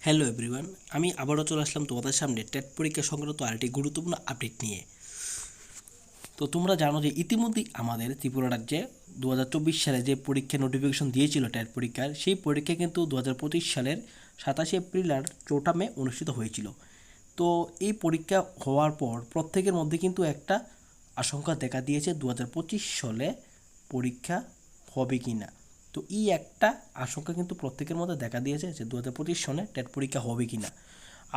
Hello everyone, আমি আবারও চলে আসলাম তোমাদের সামনে টেট পরীক্ষা সংক্রান্ত আরেকটি গুরুত্বপূর্ণ আপডেট নিয়ে। তো তোমরা জানো যে ইতিমধ্যেই আমাদের ত্রিপুরা রাজ্যে 2024 সালে যে পরীক্ষা নোটিফিকেশন দিয়েছিল টেট পরীক্ষার, সেই পরীক্ষা কিন্তু 2025 সালের 27 এপ্রিল আর 4 মে অনুষ্ঠিত হয়েছিল। তো এই পরীক্ষা হওয়ার পর প্রত্যেকের মধ্যে কিন্তু একটা আশঙ্কা দেখা দিয়েছে 2025 সালে পরীক্ষা হবে কি না। তো এই একটা আশঙ্কা কিন্তু প্রত্যেকের মধ্যে দেখা দিয়েছে যে 2025 সনে টেট পরীক্ষা হবে কি না,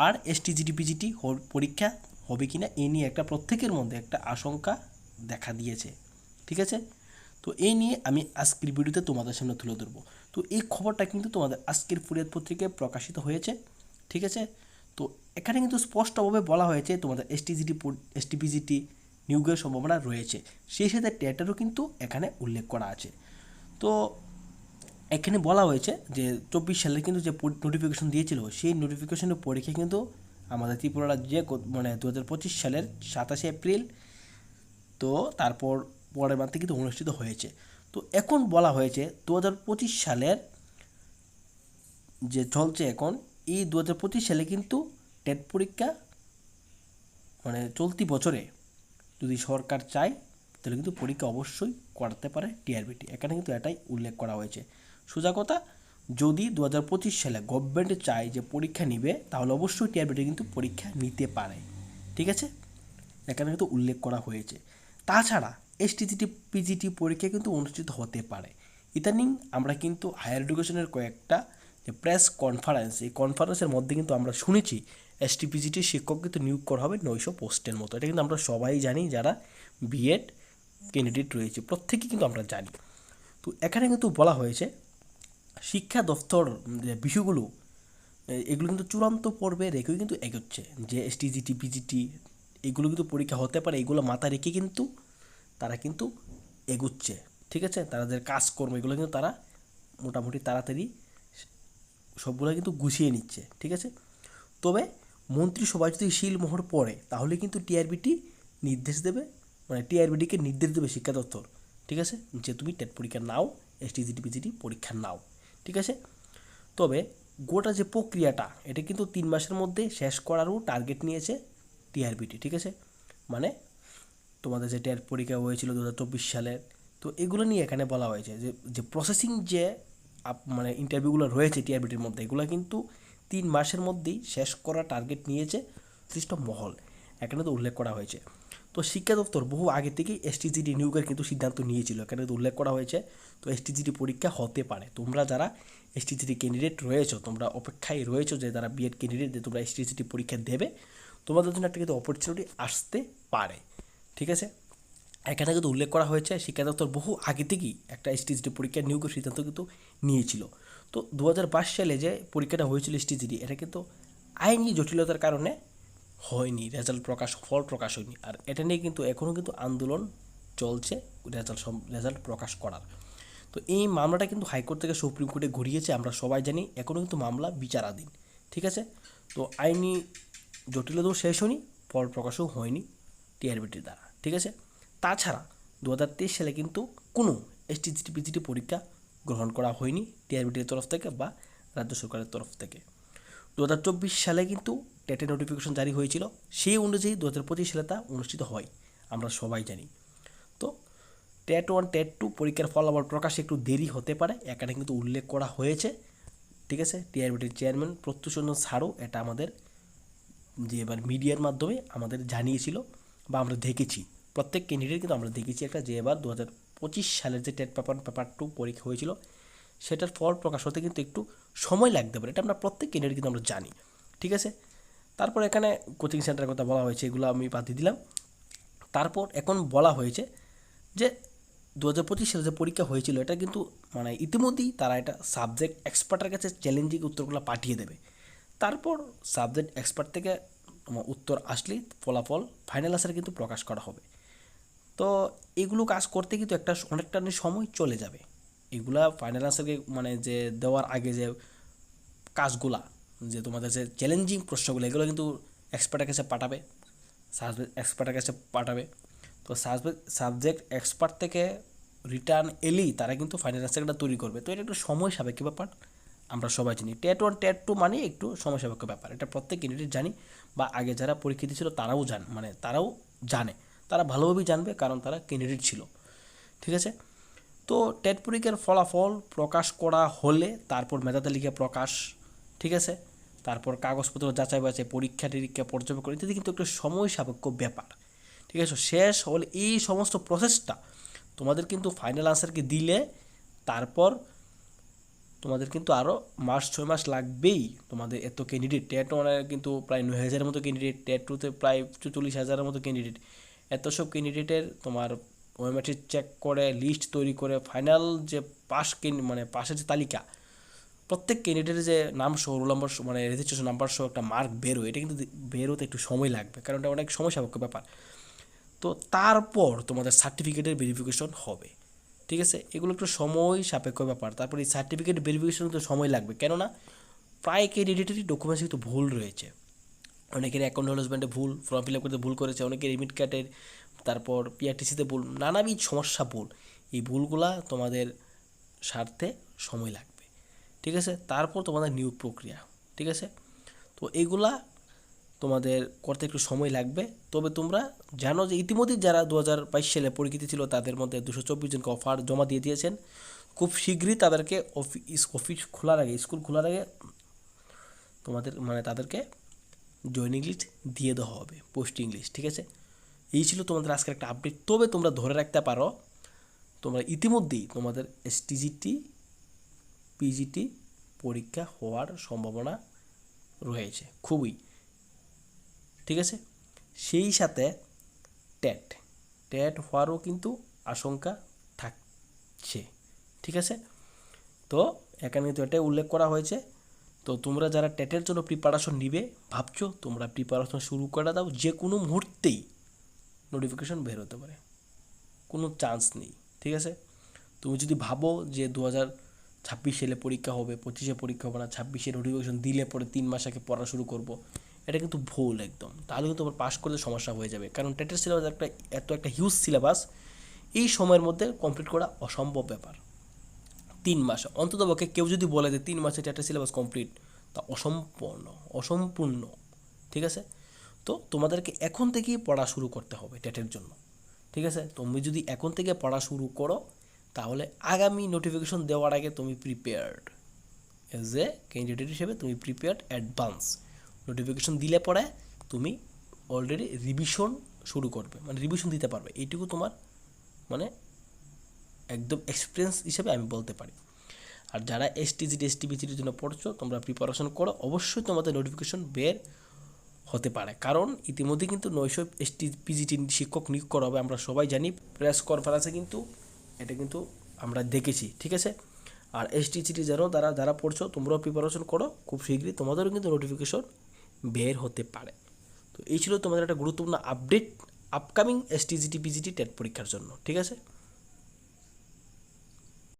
আর এসটিজিটি পিজিটি পরীক্ষা হবে কি না এই নিয়ে একটা প্রত্যেকের মধ্যে একটা আশঙ্কা দেখা দিয়েছে। ঠিক আছে, তো এই নিয়ে আমি আজকের ভিডিওতে তোমাদের সামনে তুলে ধরবো। তো এই খবরটা কিন্তু তোমাদের আজকের ফুরিয়াদ পত্রিকায় প্রকাশিত হয়েছে। ঠিক আছে, তো এখানে কিন্তু স্পষ্টভাবে বলা হয়েছে তোমাদের এসটিপিজিটি নিয়োগের সম্ভাবনা রয়েছে, সেই সাথে টেটেরও কিন্তু এখানে উল্লেখ করা আছে। তো এখানে বলা হয়েছে যে 24 সালে কিন্তু যে নোটিফিকেশন দিয়েছিল সেই নোটিফিকেশনের পরীক্ষা কিন্তু আমাদের ত্রিপুরা রাজ্যে মানে 2025 সালের 27 এপ্রিল, তো তারপর পরের মাসে কিন্তু অনুষ্ঠিত হয়েছে। তো এখন বলা হয়েছে 2025 সালের যে চলছে এখন, এই 2025 সালে কিন্তু টেট পরীক্ষা মানে চলতি বছরে যদি সরকার চায় তাহলে কিন্তু পরীক্ষা অবশ্যই করাতে পারে টিআরবিটি। এখানে কিন্তু এটাই উল্লেখ করা হয়েছে। সোজা কথা, যদি 2025 সালে গভর্নমেন্ট চায় যে পরীক্ষা নিবে তাহলে অবশ্যই টিআরবিটি কিন্তু পরীক্ষা নিতে পারে। ঠিক আছে, এখানে কিন্তু উল্লেখ করা হয়েছে। তাছাড়া এসটিজিটি পিজিটি পরীক্ষা কিন্তু অনুষ্ঠিত হতে পারে। ইদানিং আমরা কিন্তু হায়ার এডুকেশনের কয়েকটা যে প্রেস কনফারেন্স, এই কনফারেন্সের মধ্যে কিন্তু আমরা শুনেছি এসটিপিজিটির শিক্ষক কিন্তু নিয়োগ করা হবে 900 পোস্টের মতো। এটা কিন্তু আমরা সবাই জানি, যারা বিএড ক্যান্ডিডেট রয়েছে প্রত্যেকেই কিন্তু আমরা জানি। তো এখানে কিন্তু বলা হয়েছে শিক্ষা দপ্তর যে বিষয়গুলো এগুলো কিন্তু চূড়ান্ত পর্বে রেখেই কিন্তু এগোচ্ছে, যে এসটিজিটি পিজিটি এগুলো কিন্তু পরীক্ষা হতে পারে, এগুলো মাথায় রেখে কিন্তু তারা কিন্তু এগুচ্ছে। ঠিক আছে, তাদের কাজকর্ম এগুলো কিন্তু তারা মোটামুটি তাড়াতাড়ি সবগুলো কিন্তু গুছিয়ে নিচ্ছে। ঠিক আছে, তবে মন্ত্রিসভায় যদি শিলমোহর পড়ে তাহলে কিন্তু টিআরবিটি নির্দেশ দেবে, মানে টিআরবিটিকে নির্দেশ দেবে শিক্ষা দপ্তর। ঠিক আছে, যে তুমি টেট পরীক্ষা নাও, এসটিজিটি পিজিটি পরীক্ষা নাও। ঠিক আছে, তবে গোটা যে প্রক্রিয়াটা এটা কিন্তু 3 মাসের মধ্যে শেষ করারও টার্গেট নিয়েছে টিআরবিটি। ঠিক আছে, মানে তোমাদের যে টেট পরীক্ষা হয়েছিল 2024 সালের, তো এগুলো নিয়ে এখানে বলা হয়েছে যে যে প্রসেসিং যে মানে ইন্টারভিউগুলো রয়েছে টিআরবিটির মধ্যে এগুলো কিন্তু 3 মাসের মধ্যেই শেষ করার টার্গেট নিয়েছে সৃষ্ট মহল, এখানে তো উল্লেখ করা হয়েছে। তো শিক্ষা দপ্তর বহু আগে থেকেই এসটিজিটি নিয়োগের কিন্তু সিদ্ধান্ত নিয়েছিল, এখানে তো উল্লেখ করা হয়েছে। তো এসটিজিটি পরীক্ষা হতে পারে, তোমরা যারা এসটিজিটি ক্যান্ডিডেট রয়েছো, তোমরা অপেক্ষায় রয়েছো যে যারা বিএড ক্যান্ডিডেট যে তোমরা এসটিজিটি পরীক্ষা দেবে, তোমাদের জন্য একটা কিন্তু অপরচুনিটি আসতে পারে। ঠিক আছে, এখানে কিন্তু উল্লেখ করা হয়েছে শিক্ষা দপ্তর বহু আগে থেকেই একটা এসটিজিটি পরীক্ষা নিয়োগের সিদ্ধান্ত কিন্তু নিয়েছিল। তো 2022 সালে যে পরীক্ষাটা হয়েছিল এসটিজিটি, এটা কিন্তু আইনি জটিলতার কারণে হয়নি, ফল প্রকাশ হয়নি। আর এটা নিয়ে কিন্তু এখনও কিন্তু আন্দোলন চলছে রেজাল্ট প্রকাশ করার। তো এই মামলাটা কিন্তু হাইকোর্ট থেকে সুপ্রিম কোর্টে ঘুরিয়েছে, আমরা সবাই জানি, এখনও কিন্তু মামলা বিচারাধীন। ঠিক আছে, তো আইনি জটিলতাও শেষ হয়নি, ফল প্রকাশও হয়নি টিআরবিটির দ্বারা। ঠিক আছে, তাছাড়া 2023 সালে কিন্তু কোনো এসটিজিটি পিজিটি পরীক্ষা গ্রহণ করা হয়নি টিআরবিটির তরফ থেকে বা রাজ্য সরকারের তরফ থেকে। 2024 সালে কিন্তু টেটের নোটিফিকেশন জারি হয়েছিল, সেই অনুযায়ী 2025 সালে তা অনুষ্ঠিত হয়, আমরা সবাই জানি। তো টেট 1 টেট 2 পরীক্ষার ফলাফল প্রকাশে একটু দেরি হতে পারে, এখানে কিন্তু উল্লেখ করা হয়েছে। ঠিক আছে, টিআরবিটির চেয়ারম্যান প্রত্যুষ রঞ্জন স্যারও এটা আমাদের যে এবার মিডিয়ার মাধ্যমে আমাদের জানিয়েছিল বা আমরা দেখেছি, প্রত্যেক ক্যান্ডিডেট কিন্তু আমরা দেখেছি একটা যে এবার 2025 সালের যে টেট পেপার 2 পরীক্ষা হয়েছিল সেটার ফল প্রকাশ হতে কিন্তু একটু সময় লাগতে পারে, এটা আমরা প্রত্যেক ক্যান্ডিডেট কিন্তু আমরা জানি। ঠিক আছে, তারপর এখানে কোচিং সেন্টারের কথা বলা হয়েছে, এগুলো আমি বাদ দিয়ে দিলাম। তারপর এখন বলা হয়েছে যে 2025 সালে যে পরীক্ষা হয়েছিল এটা কিন্তু মানে ইতিমধ্যেই তারা এটা সাবজেক্ট এক্সপার্টের কাছে চ্যালেঞ্জিং উত্তরগুলো পাঠিয়ে দেবে। তারপর সাবজেক্ট এক্সপার্ট থেকে উত্তর আসলেই ফলাফল ফাইনাল আনসার কিন্তু প্রকাশ করা হবে। তো এগুলো কাজ করতে কিন্তু অনেকটা সময় চলে যাবে। এগুলা ফাইনাল আনসারকে মানে যে দেওয়ার আগে যে কাজগুলা, যে তোমাদের যে চ্যালেঞ্জিং প্রশ্নগুলো এগুলো কিন্তু এক্সপার্টের কাছে পাঠাবে, সাবজেক্ট এক্সপার্টের কাছে পাঠাবে। তো সাবজেক্ট এক্সপার্ট থেকে রিটার্ন এলেই তারা কিন্তু ফাইনাল আনসারটা তৈরি করবে। তো এটা একটু সময় সাপেক্ষ ব্যাপার, আমরা সবাই জানি টেট 1 টেট 2 মানে একটু সময় সাপেক্ষ ব্যাপার, এটা প্রত্যেক ক্যান্ডিডেট জানি, বা আগে যারা পরীক্ষা দিয়েছিল তারাও তারাও জানে, তারা ভালোভাবেই জানবে কারণ তারা ক্যান্ডিডেট ছিল। ঠিক আছে, তো টেট পরীক্ষার ফলাফল প্রকাশ করা হলে তারপর মেধা তালিকা প্রকাশ, ঠিক আছে, তারপর কাগজপত্র যাচাই বাছাই, পরীক্ষা নিরীক্ষা, পর্যবেক্ষণ ইত্যাদি কিন্তু একটু সময় সাপেক্ষ ব্যাপার। ঠিক আছে, শেষ হলে এই সমস্ত প্রসেসটা তোমাদের কিন্তু ফাইনাল আনসারকে দিলে তারপর তোমাদের কিন্তু আরও 6 মাস লাগবেই। তোমাদের এত ক্যান্ডিডেট, টেট 1 কিন্তু প্রায় 9,000-এর মতো ক্যান্ডিডেট, টেট 2-তে প্রায় 44,000-এর মতো ক্যান্ডিডেট, এত সব ক্যান্ডিডেটের তোমার ওএমআরটি চেক করে লিস্ট তৈরি করে ফাইনাল যে পাশের যে তালিকা, প্রত্যেক ক্যান্ডিডেটের যে নাম সহ রোল নাম্বার মানে রেজিস্ট্রেশন নাম্বার সহ একটা মার্ক বেরোয়, এটা কিন্তু বেরোতে একটু সময় লাগবে, কারণ এটা অনেক সময় সাপেক্ষ ব্যাপার। তো তারপর তোমাদের সার্টিফিকেটের ভেরিফিকেশন হবে। ঠিক আছে, এগুলো একটু সময় সাপেক্ষ ব্যাপার। তারপর এই সার্টিফিকেট ভেরিফিকেশন তো সময় লাগবে, কেননা প্রায় ক্যান্ডিডেটেরই ডকুমেন্টস কিন্তু ভুল রয়েছে, অনেকের অ্যাকাউন্ট হ্যারাসমেন্টে ভুল, ফর্ম ফিল আপ করতে ভুল করেছে, অনেকের রিমিট কার্ডের, তারপর পিআরটিসিতে ভুল, নানাবিধ সমস্যা ভুল, এই ভুলগুলা তোমাদের সারতে সময় লাগবে। ঠিক আছে, তারপর তোমাদের নিয়োগ প্রক্রিয়া। ঠিক আছে, তো এইগুলা তোমাদের করতে একটু সময় লাগবে, তবে তোমরা জানো যে ইতিমধ্যেই যারা 2022 সালে পরীক্ষিত ছিল তাদের মধ্যে 224 জনকে অফার জমা দিয়ে দিয়েছেন। খুব শীঘ্রই তাদেরকে অফিস খোলার আগে, স্কুল খোলার আগে তোমাদের তাদেরকে জয়েনিং লিস্ট দিয়ে দেওয়া হবে, পোস্টিং লিস্ট। ঠিক আছে, এই ছিল তোমাদের আজকের একটা আপডেট। তবে তোমরা ধরে রাখতে পারো তোমরা ইতিমধ্যেই তোমাদের এসটিজিটি পিজিটি পরীক্ষা হওয়ার সম্ভাবনা রয়েছে খুবই। ঠিক আছে, সেই সাথে টেট হওয়ারও কিন্তু আশঙ্কা থাকছে। ঠিক আছে, তো এখানে কিন্তু এটাই উল্লেখ করা হয়েছে। তো তোমরা যারা টেটের জন্য প্রিপারেশন নিবে ভাবছো, তোমরা প্রিপারেশন শুরু করে দাও, যে কোনো মুহূর্তেই নোটিফিকেশন বের হতে পারে, কোনো চান্স নেই। ঠিক আছে, তুমি যদি ভাবো যে 2026 সালে পরীক্ষা হবে, 25-এ পরীক্ষা হবে না, 26-এ নোটিফিকেশন দিলে পরে 3 মাস আগে পড়া শুরু করব, এটা কিন্তু ভুল একদম। তাহলে কিন্তু তোমার পাস করতে সমস্যা হয়ে যাবে, কারণ টেটের সিলেবাস একটা হিউজ সিলেবাস, এই সময়ের মধ্যে কমপ্লিট করা অসম্ভব ব্যাপার। 3 মাস অন্ততপক্ষে কেউ যদি বলে যে 3 মাসে টেটের সিলেবাস কমপ্লিট, তা অসম্পূর্ণ। ঠিক আছে, তো তোমাদেরকে এখন থেকেই পড়া শুরু করতে হবে টেটের জন্য। ঠিক আছে, তুমি যদি এখন থেকে পড়া শুরু করো তাহলে আগামী নোটিফিকেশন দেওয়ার আগে তুমি প্রিপেয়ার্ড, এজ এ ক্যান্ডিডেট হিসেবে তুমি প্রিপেয়ার্ড অ্যাডভান্স। নোটিফিকেশন দিলে পরে তুমি অলরেডি রিভিশন শুরু করবে, রিভিশন দিতে পারবে, এইটুকু তোমার একদম এক্সপিরিয়েন্স হিসেবে আমি বলতে পারি। আর যারা এসটিজিটি এসটিপিজিটির জন্য পড়ছো, তোমরা প্রিপারেশন করো, অবশ্যই তোমাদের নোটিফিকেশন বের হতে পারে, কারণ ইতিমধ্যে কিন্তু 900 এসটিপিজিটি শিক্ষক নিয়োগ করা হবে, আমরা সবাই জানি, প্রেস কনফারেন্সে কিন্তু এটা কিন্তু আমরা দেখেছি। ঠিক আছে, আর এসটিজিটি যারা পড়ছো তোমরাও প্রিপারেশন করো, খুব শীঘ্রই তোমাদেরও কিন্তু নোটিফিকেশন বের হতে পারে। তো এই ছিল তোমাদের একটা গুরুত্বপূর্ণ update upcoming STGT PGT TET পরীক্ষার জন্য। ঠিক আছে।